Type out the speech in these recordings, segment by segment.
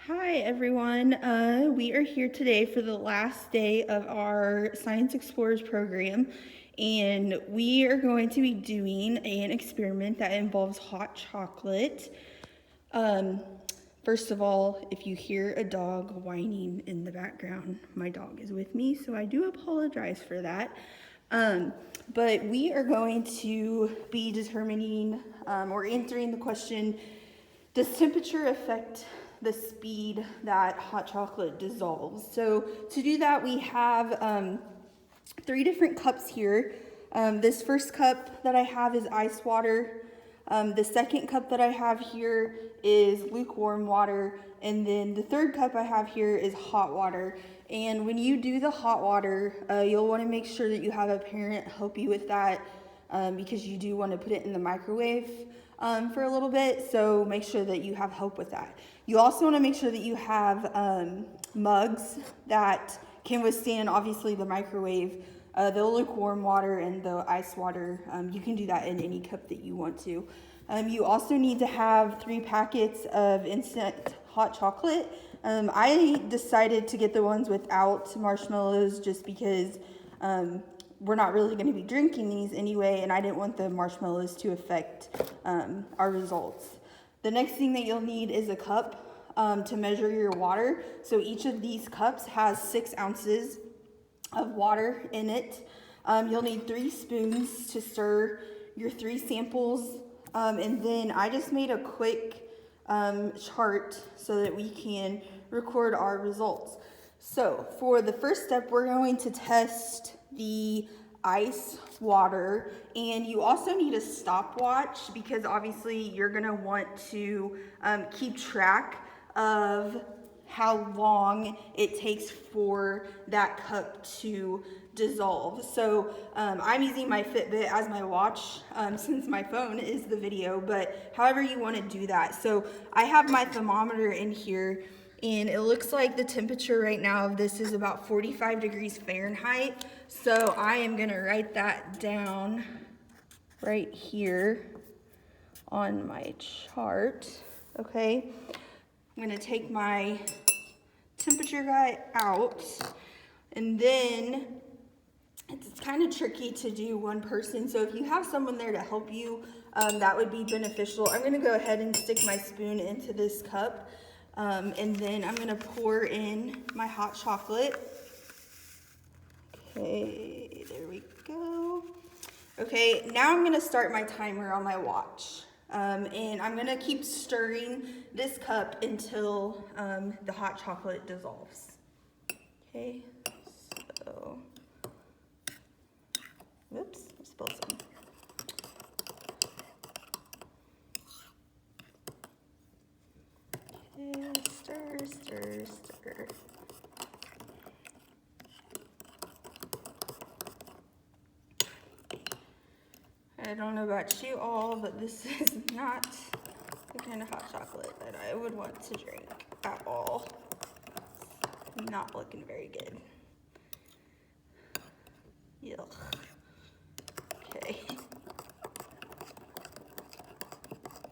Hi everyone. We are here today for the last day of our Science Explorers program, and we are going to be doing an experiment that involves hot chocolate. Um, First of all, if you hear a dog whining in the background, my dog is with me, so I do apologize for that. But we are going to be determining or answering the question, does temperature affect the speed that hot chocolate dissolves? So to do that, we have 3 different cups here. This first cup that I have is ice water. The second cup that I have here is lukewarm water. And then the third cup I have here is hot water. And when you do the hot water, you'll want to make sure that you have a parent help you with that because you do want to put it in the microwave for a little bit. So make sure that you have help with that. You also want to make sure that you have mugs that can withstand obviously the microwave, the lukewarm water and the ice water. You can do that in any cup that you want to. You also need to have 3 packets of instant hot chocolate. I decided to get the ones without marshmallows just because we're not really going to be drinking these anyway, and I didn't want the marshmallows to affect our results. The next thing that you'll need is a cup to measure your water. So each of these cups has 6 ounces of water in it. You'll need 3 spoons to stir your 3 samples. And then I just made a quick chart so that we can record our results. So for the first step, we're going to test the ice water, and you also need a stopwatch because obviously you're going to want to keep track of how long it takes for that cup to dissolve. So I'm using my Fitbit as my watch since my phone is the video, but however you want to do that. So I have my thermometer in here, and it looks like the temperature right now of this is about 45 degrees Fahrenheit. So I am gonna write that down right here on my chart, okay? I'm gonna take my temperature guy out, and then it's kind of tricky to do one person, so if you have someone there to help you, that would be beneficial. I'm gonna go ahead and stick my spoon into this cup, and then I'm gonna pour in my hot chocolate. Okay, there we go. Okay, now I'm gonna start my timer on my watch. And I'm gonna keep stirring this cup until the hot chocolate dissolves. Okay, so, whoops, I spilled some. Okay, stir, stir, stir. I don't know about you all, but this is not the kind of hot chocolate that I would want to drink at all. Not looking very good. Yuck. Okay.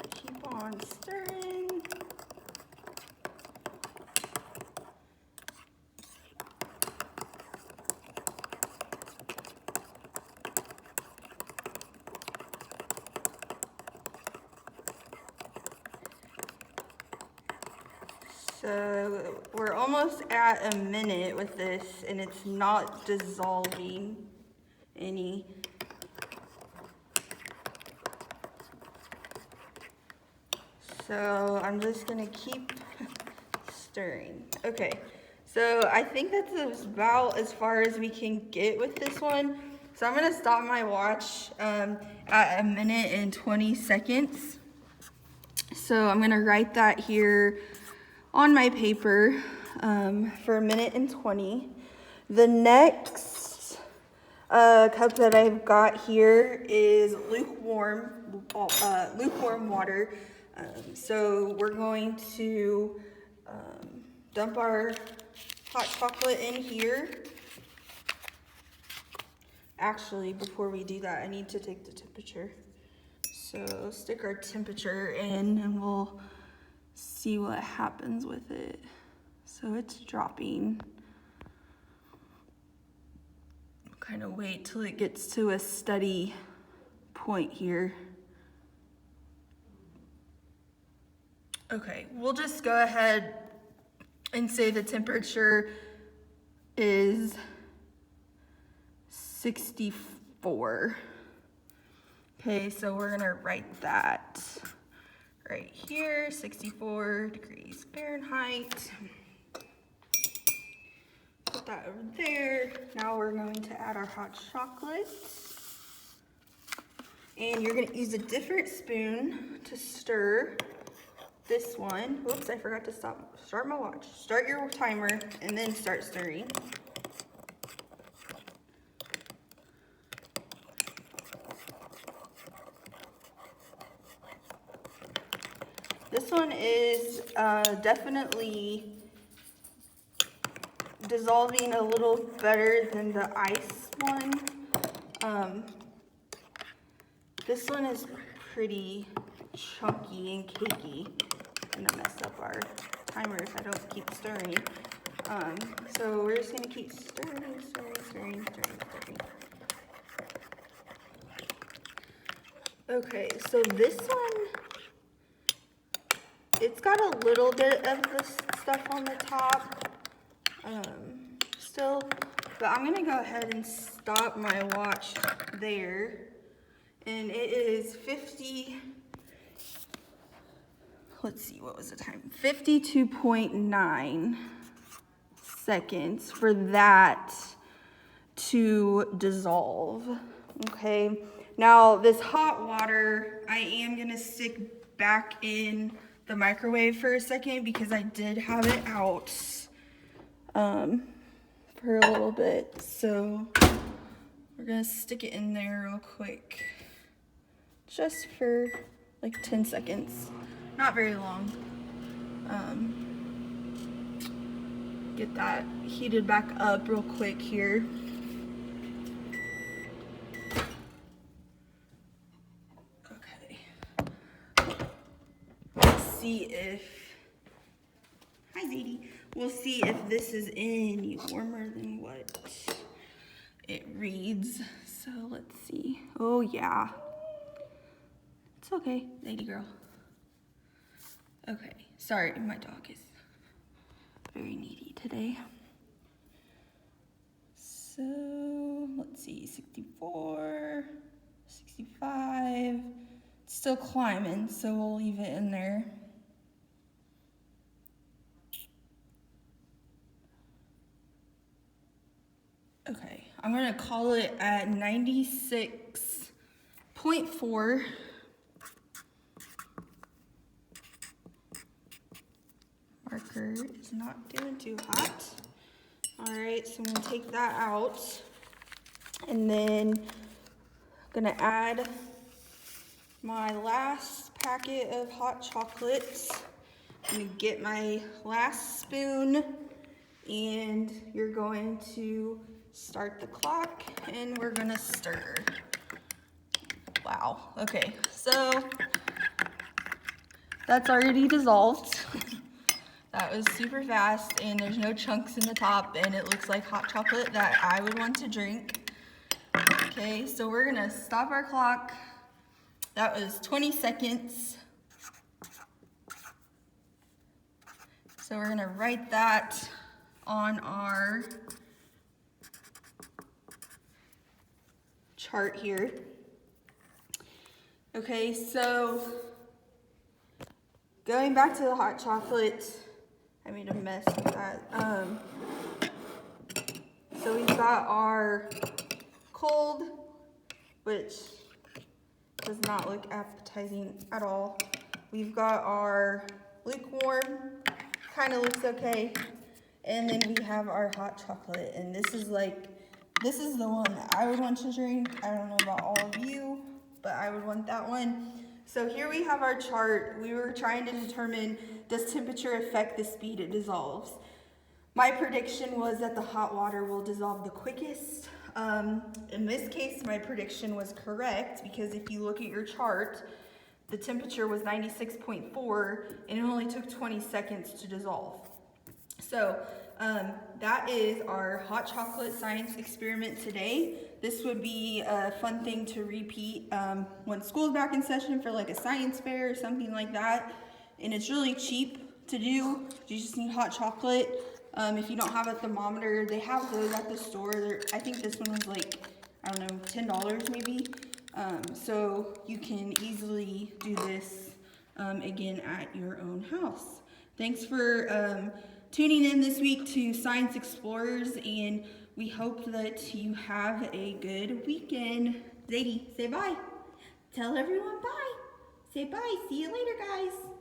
Keep on stirring. So we're almost at a minute with this, and it's not dissolving any. So I'm just gonna keep stirring. Okay, so I think that's about as far as we can get with this one. So I'm gonna stop my watch at 1 minute and 20 seconds. So I'm gonna write that here on my paper for 1 minute and 20. The next cup that I've got here is lukewarm water. So we're going to dump our hot chocolate in here. Actually, before we do that, I need to take the temperature. So stick our temperature in and we'll see what happens with it. So it's dropping. Kind of wait till it gets to a steady point here. Okay, we'll just go ahead and say the temperature is 64. Okay, so we're gonna write that right here, 64 degrees Fahrenheit. Put that over there. Now we're going to add our hot chocolate. And you're gonna use a different spoon to stir this one. Whoops, I forgot to start my watch. Start your timer and then start stirring. This one is definitely dissolving a little better than the ice one. This one is pretty chunky and cakey. I'm gonna mess up our timer if I don't keep stirring. So we're just gonna keep stirring. Okay, so this one, it's got a little bit of this stuff on the top still, but I'm gonna go ahead and stop my watch there. And it is 50, let's see, what was the time? 52.9 seconds for that to dissolve, okay? Now, this hot water, I am gonna stick back in the microwave for a second because I did have it out for a little bit. So we're gonna stick it in there real quick, just for like 10 seconds, not very long. Get that heated back up real quick here. See if, hi Zadie, we'll see if this is any warmer than what it reads. So let's see. Oh yeah, it's okay, lady girl. Okay, sorry, my dog is very needy today. So let's see, 64, 65, it's still climbing, so we'll leave it in there. Okay, I'm gonna call it at 96.4. Marker is not doing too hot. All right, so I'm gonna take that out. And then I'm gonna add my last packet of hot chocolates. I'm gonna get my last spoon and you're going to start the clock and we're gonna stir. Wow, okay, so that's already dissolved. That was super fast and there's no chunks in the top and it looks like hot chocolate that I would want to drink. Okay, so we're gonna stop our clock. That was 20 seconds. So we're gonna write that on our chart here. Okay, so going back to the hot chocolate, I made a mess with that. So we've got our cold, which does not look appetizing at all. We've got our lukewarm, kind of looks okay. And then we have our hot chocolate, and this is the one that I would want to drink. I don't know about all of you, but I would want that one. So here we have our chart. We were trying to determine, does temperature affect the speed it dissolves? My prediction was that the hot water will dissolve the quickest. In this case, my prediction was correct because if you look at your chart, the temperature was 96.4 and it only took 20 seconds to dissolve. So that is our hot chocolate science experiment today. This would be a fun thing to repeat when school's back in session for like a science fair or something like that. And it's really cheap to do. You just need hot chocolate. If you don't have a thermometer, they have those at the store. I think this one was like, I don't know, $10 maybe. So you can easily do this again at your own house. Thanks for tuning in this week to Science Explorers, and we hope that you have a good weekend. Zadie, say bye. Tell everyone bye. Say bye. See you later, guys.